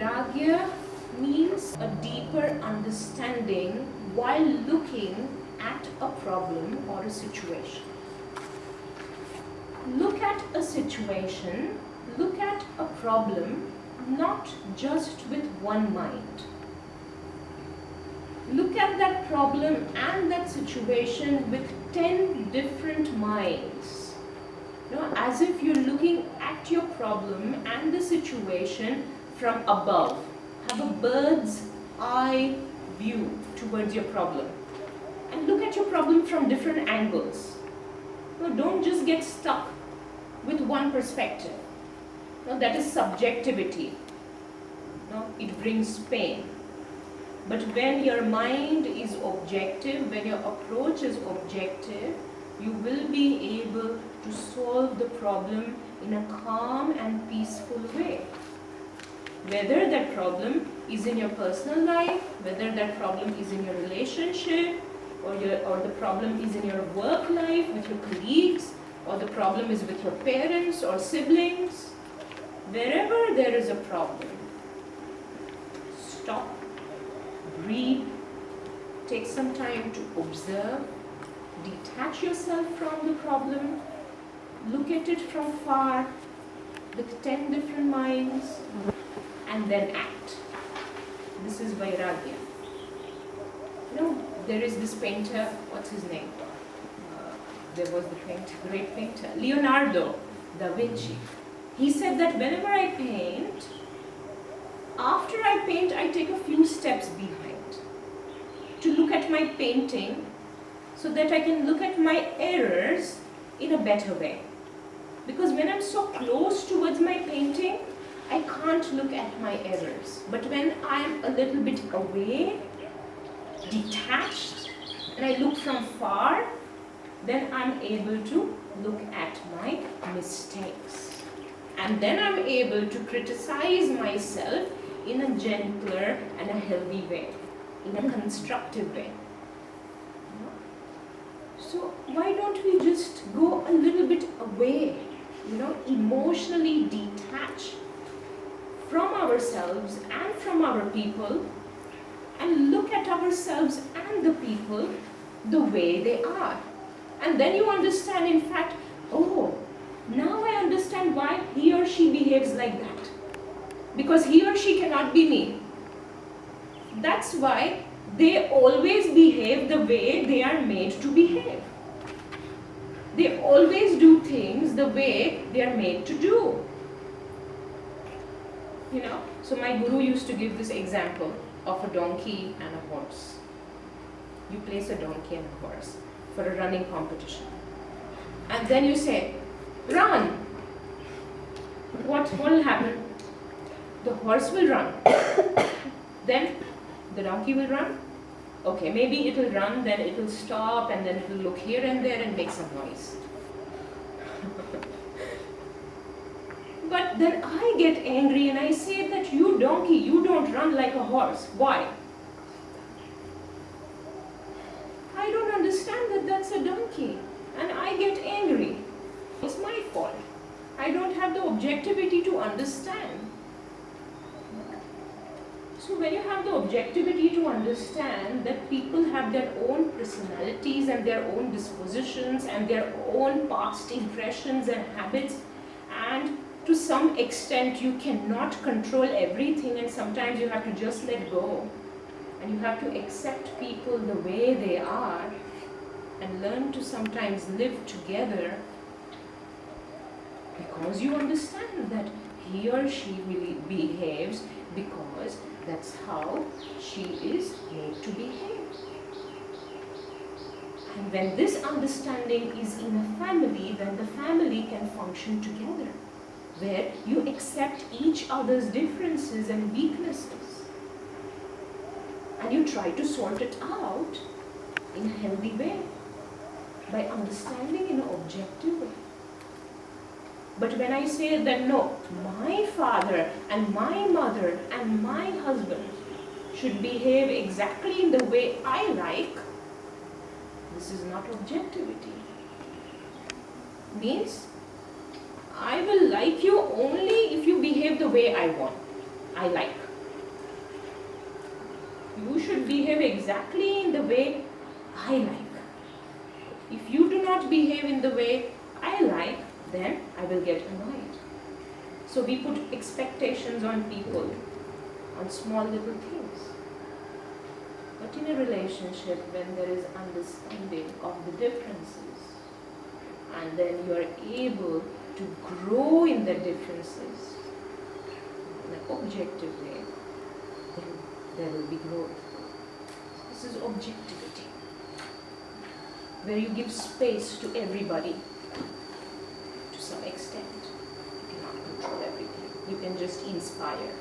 Vairagya means a deeper understanding while looking at a problem or a situation. Look at a situation, look at a problem, not just with one mind. Look at that problem and that situation with 10 different minds. As if you're looking at your problem and the situation from above. Have a bird's eye view towards your problem. And look at your problem from different angles. Don't just get stuck with one perspective. That is subjectivity. It brings pain. But when your mind is objective, when your approach is objective, you will be able to solve the problem in a calm and peaceful way. Whether that problem is in your personal life, whether that problem is in your relationship, or the problem is in your work life with your colleagues, or the problem is with your parents or siblings, wherever there is a problem, stop, breathe, take some time to observe, detach yourself from the problem, look at it from far with 10 different minds, and then act. This is Vairagya. There is this painter, what's his name? There was the great painter, Leonardo da Vinci. He said that whenever I paint, after I paint, I take a few steps behind to look at my painting so that I can look at my errors in a better way. Because when I'm so close towards my painting, I can't look at my errors. But when I'm a little bit away, detached, and I look from far, then I'm able to look at my mistakes. And then I'm able to criticize myself in a gentler and a healthy way, in a constructive way. So why don't we just go a little bit away, emotionally detach from ourselves and from our people, and look at ourselves and the people the way they are. And then you understand, in fact, oh, now I understand why he or she behaves like that. Because he or she cannot be me. That's why they always behave the way they are made to behave. They always do things the way they are made to do. So my guru used to give this example of a donkey and a horse. You place a donkey and a horse for a running competition. And then you say, run. What will happen? The horse will run. Then the donkey will run. Okay, maybe it will run, then it will stop, and then it will look here and there and make some noise. But then I get angry and I say that you donkey, you don't run like a horse. Why? I don't understand that that's a donkey. And I get angry. It's my fault. I don't have the objectivity to understand. So when you have the objectivity to understand that people have their own personalities and their own dispositions and their own past impressions and habits, and to some extent you cannot control everything, and sometimes you have to just let go, and you have to accept people the way they are and learn to sometimes live together, because you understand that he or she really behaves because that's how she is made to behave. And when this understanding is in a family, then the family can function together, where you accept each other's differences and weaknesses, and you try to sort it out in a healthy way by understanding in an objective way. But when I say that no, my father and my mother and my husband should behave exactly in the way I like, this is not objectivity. Means I will like you only if you behave the way I like. You should behave exactly in the way I like. If you do not behave in the way I like, then I will get annoyed. So we put expectations on people, on small little things. But in a relationship, when there is understanding of the differences, and then you are able to grow in the differences in an objective way, then there will be growth. This is objectivity, where you give space to everybody to some extent. You cannot control everything. You can just inspire.